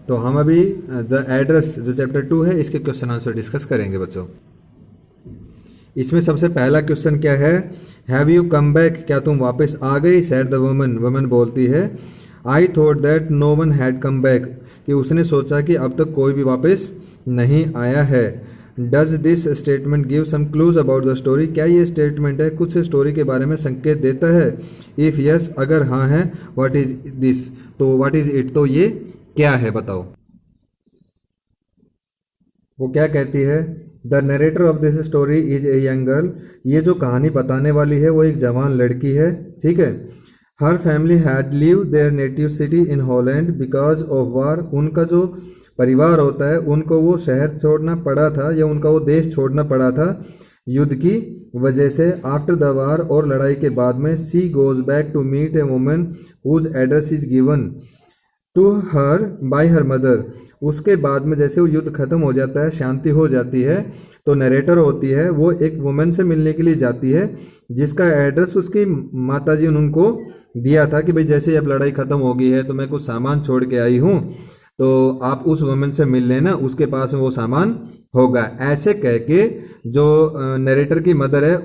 तो हम अभी द एड्रेस जो चैप्टर 2 है इसके क्वेश्चन आंसर डिस्कस करेंगे बच्चों। इसमें सबसे पहला क्वेश्चन क्या है, हैव यू कम बैक, क्या तुम वापस आ गई, सेड द वुमन, वुमन बोलती है, I thought that no one had come back, कि उसने सोचा कि अब तक कोई भी वापस नहीं आया है। Does this statement give some clues about the story, क्या ये स्टेटमेंट है कुछ स्टोरी के बारे में संकेत देता है। इफ़ यस, अगर हाँ है, व्हाट इज दिस, तो व्हाट इज इट, तो ये क्या है बताओ। वो क्या कहती है, the narrator of this story is a young girl, ये जो कहानी बताने वाली है वो एक जवान लड़की है, ठीक है। हर family had leave their native city in Holland because of war, उनका जो परिवार होता है उनको वो शहर छोड़ना पड़ा था या उनका वो देश छोड़ना पड़ा था युद्ध की वजह से। आफ्टर द वार, और लड़ाई के बाद में, she goes back to meet a woman whose address is given to her by her mother, उसके बाद में जैसे वो युद्ध खत्म हो जाता है, शांति हो जाती है, तो नरेटर होती है वो एक वुमेन से मिलने के लिए जाती है जिसका एड्रेस उसकी माताजी ने उनको दिया था कि भाई जैसे अब लड़ाई खत्म हो गई है तो मैं कुछ सामान छोड़ के आई हूँ, तो आप उस वुमेन से मिल लेना, उसके पास में वो सामान होगा। ऐसे कह के जो नरेटर की मदर है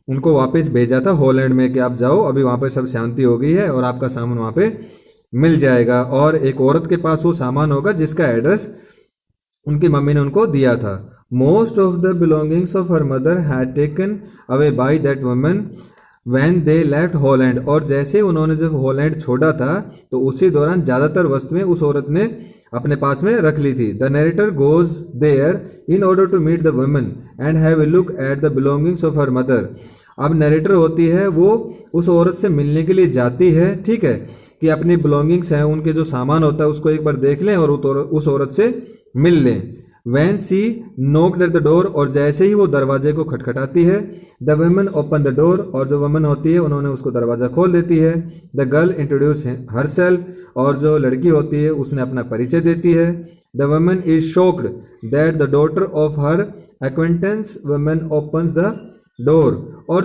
उनको वापस भेजा था हॉलैंड में कि आप जाओ, अभी वहाँ पे सब शांति हो गई है और आपका सामान वहाँ पे मिल जाएगा। और एक औरत के पास वो सामान होगा जिसका एड्रेस उनकी मम्मी ने उनको दिया था। Most of the belongings of her mother had taken away by that woman when they left Holland, और जैसे उन्होंने जब हॉलैंड छोड़ा था तो उसी दौरान ज़्यादातर वस्तुएं उस औरत ने अपने पास में रख ली थी। The narrator goes there in order to meet the woman and have a look at the belongings of her mother. अब नरेटर होती है वो उस औरत से मिलने के लिए जाती है, ठीक है, कि अपनी बिलोंगिंग्स हैं, उनके जो सामान होता है उसको एक बार देख लें और उस औरत से मिल लें। When she knocked at the door, और जैसे ही वो दरवाजे को खटखटाती है, the woman open the door, और जो वुमन होती है उन्होंने उसको दरवाजा खोल देती है। द गर्ल इंट्रोड्यूस हरसेल्फ, और जो लड़की होती है उसने अपना परिचय देती है। The woman is shocked that the daughter of her acquaintance woman opens the door, और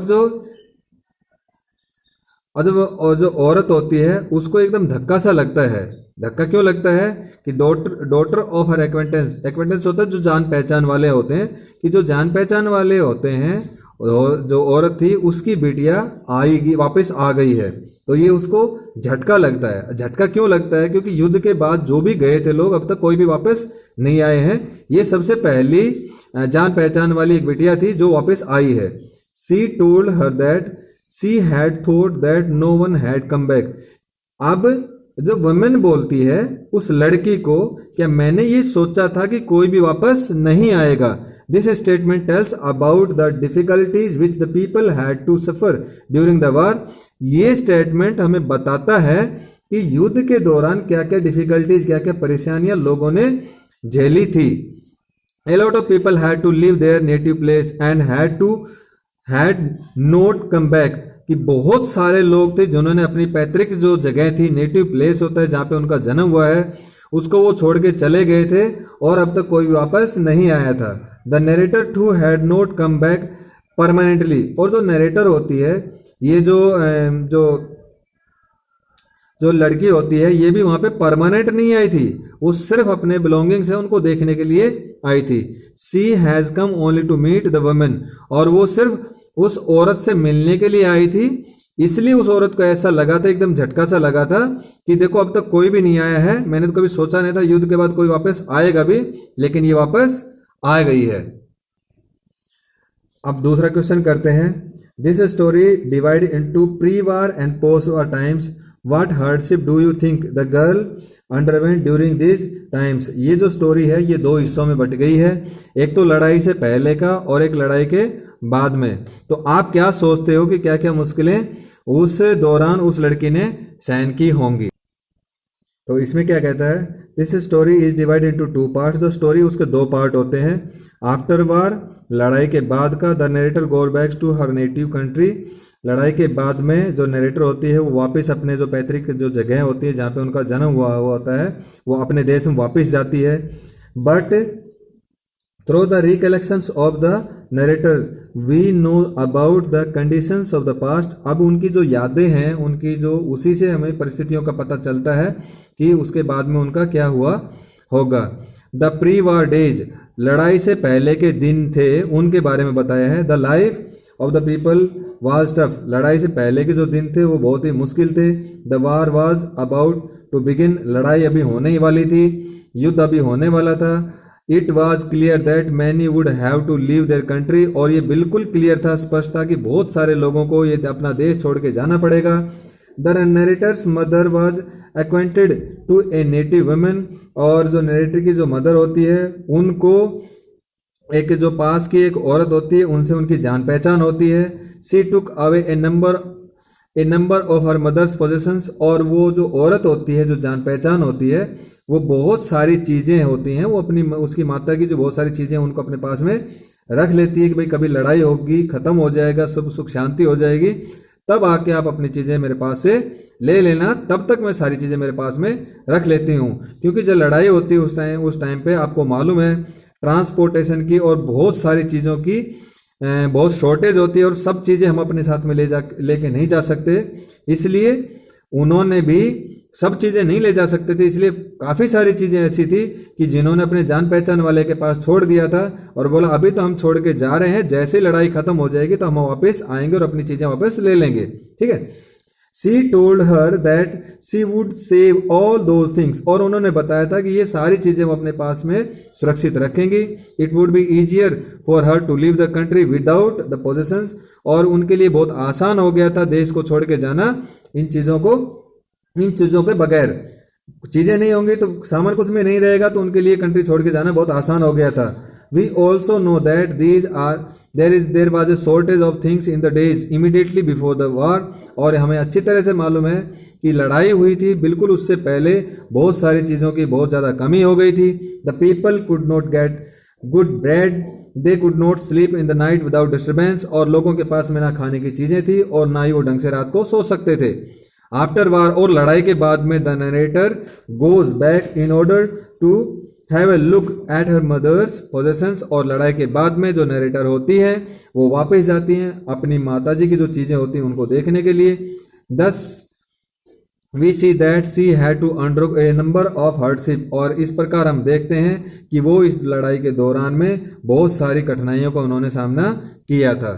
जो औरत होती है उसको एकदम धक्का सा लगता है। धक्का क्यों लगता है कि डॉटर ऑफ हर एक्वेंटेंस होता है जो जान पहचान वाले होते हैं, कि जो जान पहचान वाले होते हैं जो औरत थी उसकी बिटिया आएगी, वापस आ गई है, तो ये उसको झटका लगता है। झटका क्यों लगता है, क्योंकि युद्ध के बाद जो भी गए थे लोग अब तक कोई भी वापस नहीं आए हैं, ये सबसे पहली जान पहचान वाली एक बिटिया थी जो वापस आई है। She told her that she had thought that no one had come back, अब जो वुमेन बोलती है उस लड़की को, क्या मैंने ये सोचा था कि कोई भी वापस नहीं आएगा। This statement tells about the difficulties which the people had to suffer during the war, ये स्टेटमेंट हमें बताता है कि युद्ध के दौरान क्या क्या डिफिकल्टीज, क्या क्या परेशानियां लोगों ने झेली थी। A lot of people had to leave their native place and had not come back, कि बहुत सारे लोग थे जिन्होंने अपनी पैतृक जो जगह थी, नेटिव प्लेस होता है जहाँ पे उनका जन्म हुआ है, उसको वो छोड़ के चले गए थे और अब तक कोई वापस नहीं आया था। The narrator too had not come back permanently, और जो नरेटर होती है, ये जो लड़की होती है ये भी वहां पे परमानेंट नहीं आई थी, वो सिर्फ अपने बिलोंगिंग्स है उनको देखने के लिए आई थी। She has come only to meet the woman, और वो सिर्फ उस औरत से मिलने के लिए आई थी, इसलिए उस औरत को ऐसा लगा था, एकदम झटका सा लगा था कि देखो अब तक कोई भी नहीं आया है, मैंने तो कभी सोचा नहीं था युद्ध के बाद कोई वापस आएगा भी, लेकिन ये वापस आ गई है। अब दूसरा क्वेश्चन करते हैं। This story divide into pre war and post war times, what hardship do you think the girl underwent during this times. ये जो स्टोरी है ये दो हिस्सों में बट गई है, एक तो लड़ाई से पहले का और एक लड़ाई के बाद में। तो आप क्या सोचते हो कि क्या क्या मुश्किलें उस दौरान उस लड़की ने सहन की होंगी। तो इसमें क्या कहता है, this story is divided into two parts, तो स्टोरी उसके दो पार्ट होते हैं। आफ्टर वार, लड़ाई के बाद का, the narrator goes back to her native country, लड़ाई के बाद में जो नरेटर होती है वो वापस अपने जो पैतृक जो जगह होती है जहाँ पे उनका जन्म हुआ होता है वो अपने देश में वापस जाती है। But through the recollections of the narrator, we know about the conditions of the past. अब उनकी जो यादें हैं, उनकी जो, उसी से हमें परिस्थितियों का पता चलता है कि उसके बाद में उनका क्या हुआ होगा। द प्री वार डेज, लड़ाई से पहले के दिन थे, उनके बारे में बताया है। The life of the people was tough, लड़ाई से पहले के जो दिन थे वो बहुत ही मुश्किल थे। The war was about to begin, लड़ाई अभी होने ही वाली थी, युद्ध अभी होने वाला था। It was clear that many would have to leave their country, और ये बिल्कुल क्लियर था, स्पष्ट था कि बहुत सारे लोगों को ये अपना देश छोड़ के जाना पड़ेगा। The narrator's mother was acquainted to a native women, और जो नरेटर की जो मदर होती है उनको एक जो पास की एक औरत होती है उनसे उनकी जान पहचान होती है। She took away a number of her mother's possessions, और वो जो औरत होती है, जो जान पहचान होती है, वो बहुत सारी चीजें होती हैं, वो अपनी उसकी माता की जो बहुत सारी चीजें उनको अपने पास में रख लेती है कि भाई कभी लड़ाई होगी, खत्म हो जाएगा, सब सुख शांति हो जाएगी, तब आके आप अपनी चीजें मेरे पास से ले लेना, तब तक मैं सारी चीजें मेरे पास में रख लेती हूँ। क्योंकि जब लड़ाई होती है उस टाइम पे आपको मालूम है ट्रांसपोर्टेशन की और बहुत सारी चीजों की बहुत शॉर्टेज होती है, और सब चीजें हम अपने साथ में लेके नहीं जा सकते, इसलिए उन्होंने भी सब चीजें नहीं ले जा सकते थे। इसलिए काफी सारी चीजें ऐसी थी कि जिन्होंने अपने जान पहचान वाले के पास छोड़ दिया था और बोला अभी तो हम छोड़ के जा रहे हैं, जैसे लड़ाई खत्म हो जाएगी तो हम वापस आएंगे और अपनी चीजें वापस ले लेंगे, ठीक है। She told her that she would save all those things, और उन्होंने बताया था कि ये सारी चीजें वो अपने पास में सुरक्षित रखेंगी। It would be easier for her to leave the country without the possessions, और उनके लिए बहुत आसान हो गया था देश को छोड़ के जाना इन चीजों के बगैर। चीजें नहीं होंगी तो सामान कुछ में नहीं रहेगा, तो उनके लिए कंट्री छोड़ के जाना बहुत आसान हो गया था। We also know that there was a shortage of things in the days immediately before the war, और हमें अच्छी तरह से मालूम है कि लड़ाई हुई थी, बिल्कुल उससे पहले बहुत सारी चीजों की बहुत ज्यादा कमी हो गई थी। The people could not get good bread, they could not sleep in the night without disturbance, और लोगों के पास में ना खाने की चीजें थी और ना ही वो ढंग से रात को सो सकते थे। आफ्टर वार, और लड़ाई के बाद में, the narrator goes back in order to have a look at her mother's possessions, और लड़ाई के बाद में जो नरेटर होती है वो वापस जाती हैं अपनी माताजी की जो चीजें होती हैं उनको देखने के लिए। Thus we see that she had to undergo a number of hardship, और इस प्रकार हम देखते हैं कि वो इस लड़ाई के दौरान में बहुत सारी कठिनाइयों का उन्होंने सामना किया था।